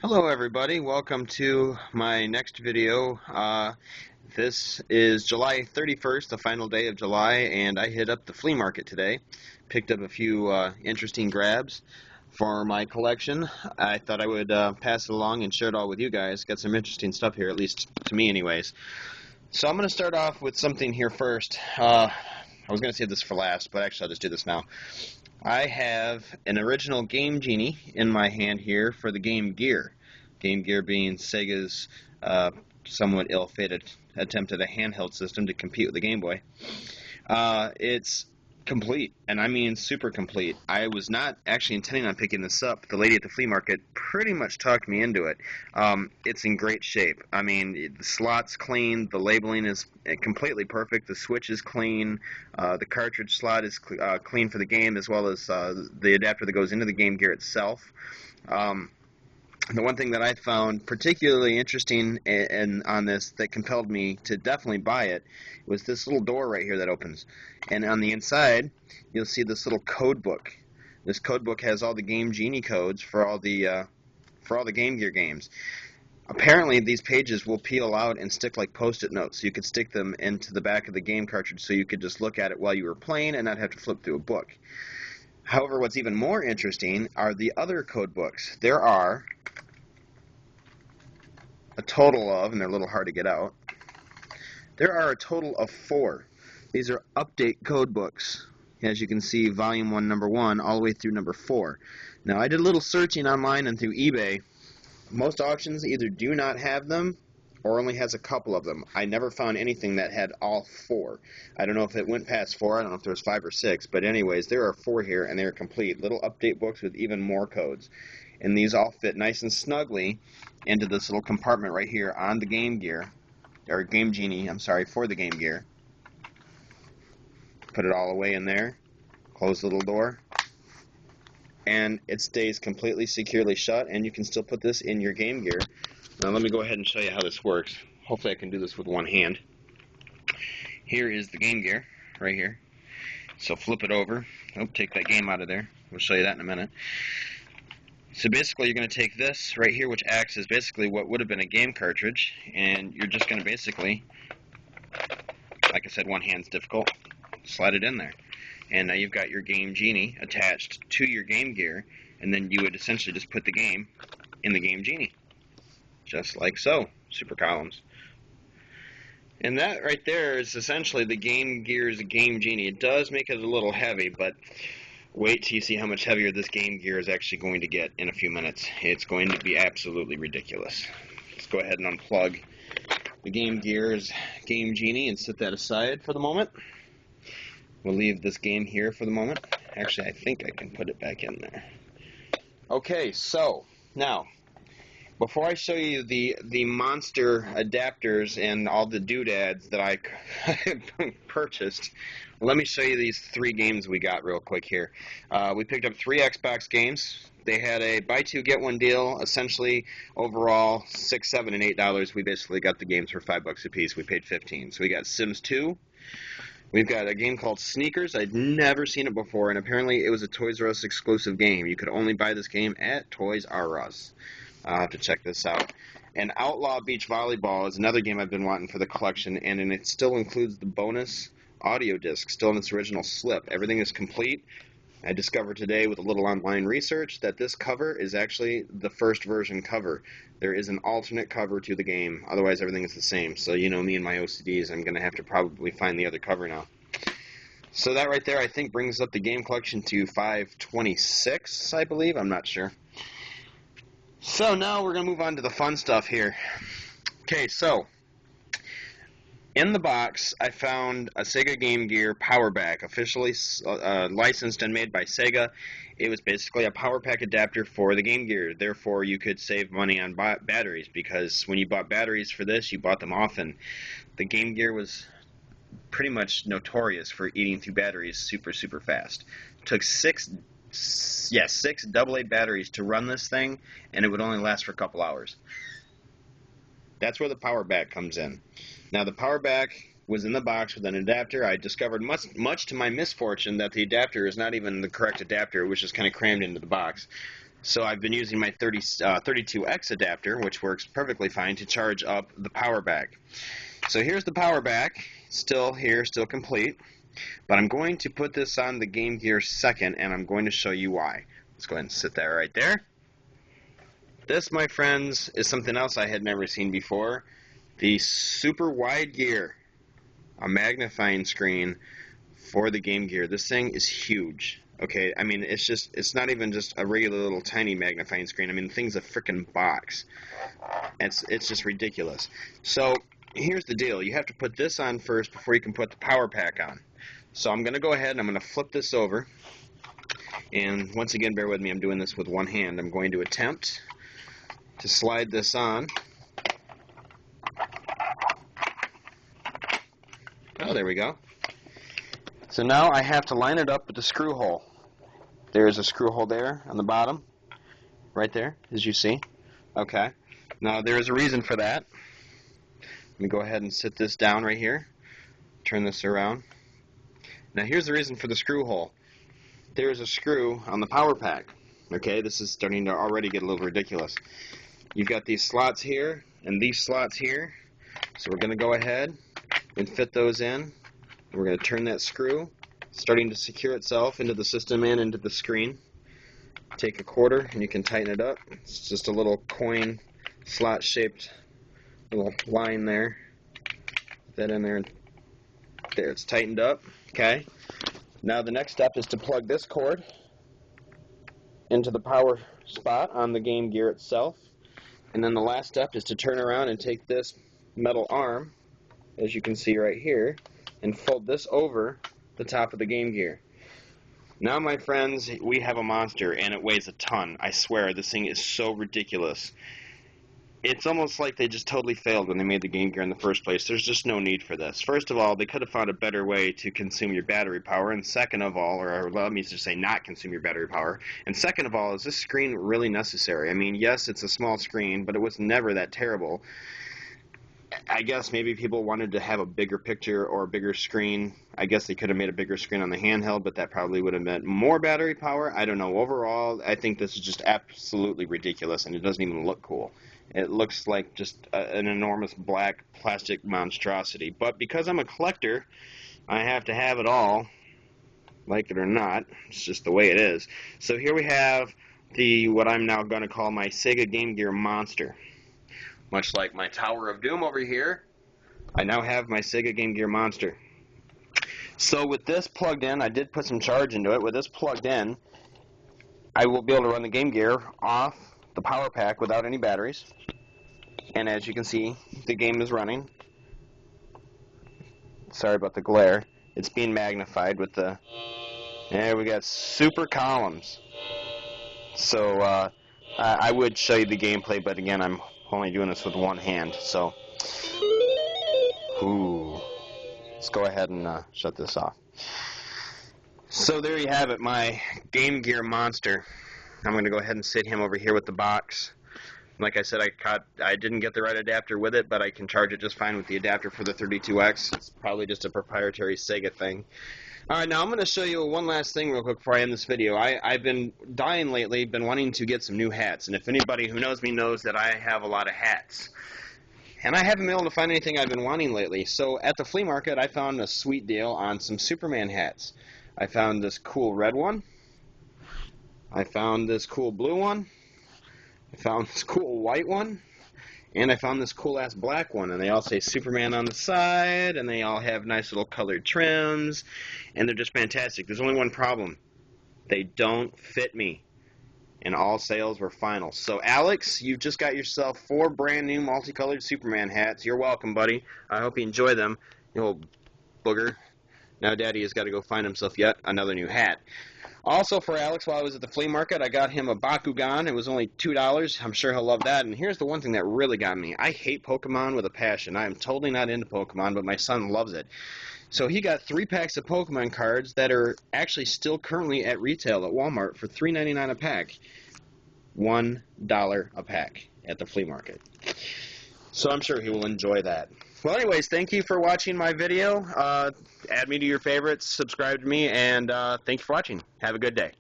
Hello everybody, welcome to my next video. This is July 31st, the final day of July, and I hit up the flea market today. Picked up a few interesting grabs for my collection. I thought I would pass it along and share it all with you guys. Got some interesting stuff here, at least to me anyways. So I'm going to start off with something here first. I was going to save this for last, but actually I'll just do this now. I have an original Game Genie in my hand here for the Game Gear. Game Gear being Sega's somewhat ill-fated attempt at a handheld system to compete with the Game Boy. It's complete, and I mean super complete. I was not actually intending on picking this up. The lady at the flea market pretty much talked me into it. It's in great shape. I mean, the slot's clean, the labeling is completely perfect, the switch is clean, the cartridge slot is clean for the game, as well as the adapter that goes into the Game Gear itself. The one thing that I found particularly interesting on this that compelled me to definitely buy it was this little door right here that opens. And on the inside, you'll see this little code book. This code book has all the Game Genie codes for all the Game Gear games. Apparently, these pages will peel out and stick like Post-it notes, so you could stick them into the back of the game cartridge so you could just look at it while you were playing and not have to flip through a book. However, what's even more interesting are the other code books. There are a total of, and they're a little hard to get out, there are a total of 4. These are update code books. As you can see, volume 1, number 1, all the way through number 4. Now, I did a little searching online and through eBay. Most auctions either do not have them or only has a couple of them. I never found anything that had all 4. I don't know if it went past 4. I don't know if there was 5 or 6. But anyways, there are 4 here, and they're complete. Little update books with even more codes. And these all fit nice and snugly into this little compartment right here on the Game Gear, or Game Genie, I'm sorry, for the Game Gear. Put it all away in there, close the little door, and it stays completely securely shut, and you can still put this in your Game Gear. Now let me go ahead and show you how this works. Hopefully I can do this with one hand. Here is the Game Gear, right here. So flip it over. Oh, take that game out of there. We'll show you that in a minute. So basically you're going to take this right here, which acts as basically what would have been a game cartridge, and you're just going to basically, like I said, one hand's difficult, slide it in there. And now you've got your Game Genie attached to your Game Gear, and then you would essentially just put the game in the Game Genie. Just like so. Super columns. And that right there is essentially the Game Gear's Game Genie. It does make it a little heavy, but wait till you see how much heavier this Game Gear is actually going to get in a few minutes. It's going to be absolutely ridiculous. Let's go ahead and unplug the Game Gear's Game Genie and set that aside for the moment. We'll leave this game here for the moment. Actually, I think I can put it back in there. Okay, so now, before I show you the monster adapters and all the doodads that I purchased, let me show you these 3 games we got real quick here. We picked up 3 Xbox games. They had a buy 2 get 1 deal. Essentially, overall, $6, $7, and $8. We basically got the games for $5 a piece. We paid $15. So we got Sims 2. We've got a game called Sneakers. I'd never seen it before, and apparently it was a Toys R Us exclusive game. You could only buy this game at Toys R Us. I'll have to check this out. And Outlaw Beach Volleyball is another game I've been wanting for the collection, and it still includes the bonus audio disc, still in its original slip. Everything is complete. I discovered today with a little online research that this cover is actually the first version cover. There is an alternate cover to the game. Otherwise, everything is the same. So, you know me and my OCDs, I'm going to have to probably find the other cover now. So that right there, I think, brings up the game collection to 526, I believe. I'm not sure. So now we're going to move on to the fun stuff here. Okay, so in the box, I found a Sega Game Gear Power Pack, officially licensed and made by Sega. It was basically a Power Pack adapter for the Game Gear. Therefore, you could save money on batteries, because when you bought batteries for this, you bought them often. The Game Gear was pretty much notorious for eating through batteries super, super fast. It took 6 AA batteries to run this thing, and it would only last for a couple hours. That's where the Power Pack comes in. Now, the Power Pack was in the box with an adapter. I discovered, much to my misfortune, that the adapter is not even the correct adapter. It was just kind of crammed into the box. So I've been using my 32X adapter, which works perfectly fine, to charge up the power back. So here's the power back, still here, still complete. But I'm going to put this on the Game Gear second, and I'm going to show you why. Let's go ahead and sit that right there. This, my friends, is something else I had never seen before. The super wide gear, a magnifying screen for the Game Gear. This thing is huge. Okay, I mean, it's not even just a regular little tiny magnifying screen. I mean, the thing's a freaking box. It's just ridiculous. So here's the deal. You have to put this on first before you can put the power pack on. So I'm going to go ahead and I'm going to flip this over. And once again, bear with me, I'm doing this with one hand. I'm going to attempt to slide this on. Oh, there we go. So now I have to line it up with the screw hole. There's a screw hole there on the bottom, right there, as you see. Okay. Now there is a reason for that. Let me go ahead and sit this down right here. Turn this around. Now here's the reason for the screw hole. There's a screw on the power pack. Okay, this is starting to already get a little ridiculous. You've got these slots here and these slots here. So we're going to go ahead and fit those in. We're going to turn that screw, starting to secure itself into the system and into the screen. Take a quarter and you can tighten it up. It's just a little coin slot shaped little line there. Put that in there and there, it's tightened up. Okay. Now the next step is to plug this cord into the power spot on the Game Gear itself. And then the last step is to turn around and take this metal arm, as you can see right here, and fold this over the top of the Game Gear. Now, my friends, we have a monster, and it weighs a ton. I swear, this thing is so ridiculous. It's almost like they just totally failed when they made the Game Gear in the first place. There's just no need for this. First of all, they could have found a better way to consume your battery power, and second of all, or let me just say not consume your battery power, and second of all, is this screen really necessary? I mean, yes, it's a small screen, but it was never that terrible. I guess maybe people wanted to have a bigger picture or a bigger screen. I guess they could have made a bigger screen on the handheld, but that probably would have meant more battery power. I don't know. Overall, I think this is just absolutely ridiculous, and it doesn't even look cool. It looks like just an enormous black plastic monstrosity. But because I'm a collector, I have to have it all, like it or not. It's just the way it is. So here we have what I'm now going to call my Sega Game Gear monster. Much like my Tower of Doom over here, I now have my Sega Game Gear monster. So with this plugged in, I did put some charge into it. With this plugged in, I will be able to run the Game Gear off the power pack without any batteries. And as you can see, the game is running. Sorry about the glare. It's being magnified with the... And we got super columns. So I would show you the gameplay, but again, I'm only doing this with one hand. So, let's go ahead and shut this off. So there you have it, my Game Gear monster. I'm going to go ahead and sit him over here with the box. Like I said, I didn't get the right adapter with it, but I can charge it just fine with the adapter for the 32X. It's probably just a proprietary Sega thing. Alright, now I'm going to show you one last thing real quick before I end this video. I've been dying lately, been wanting to get some new hats, and if anybody who knows me knows that I have a lot of hats. And I haven't been able to find anything I've been wanting lately. So at the flea market, I found a sweet deal on some Superman hats. I found this cool red one. I found this cool blue one. I found this cool white one. And I found this cool-ass black one. And they all say Superman on the side. And they all have nice little colored trims. And they're just fantastic. There's only one problem. They don't fit me. And all sales were final. So, Alex, you've just got yourself 4 brand new multicolored Superman hats. You're welcome, buddy. I hope you enjoy them, you old booger. Now Daddy has got to go find himself yet another new hat. Also for Alex, while I was at the flea market, I got him a Bakugan. It was only $2. I'm sure he'll love that. And here's the one thing that really got me. I hate Pokemon with a passion. I am totally not into Pokemon, but my son loves it. So he got 3 packs of Pokemon cards that are actually still currently at retail at Walmart for $3.99 a pack. $1 a pack at the flea market. So I'm sure he will enjoy that. Well, anyways, thank you for watching my video. Add me to your favorites, subscribe to me, and thank you for watching. Have a good day.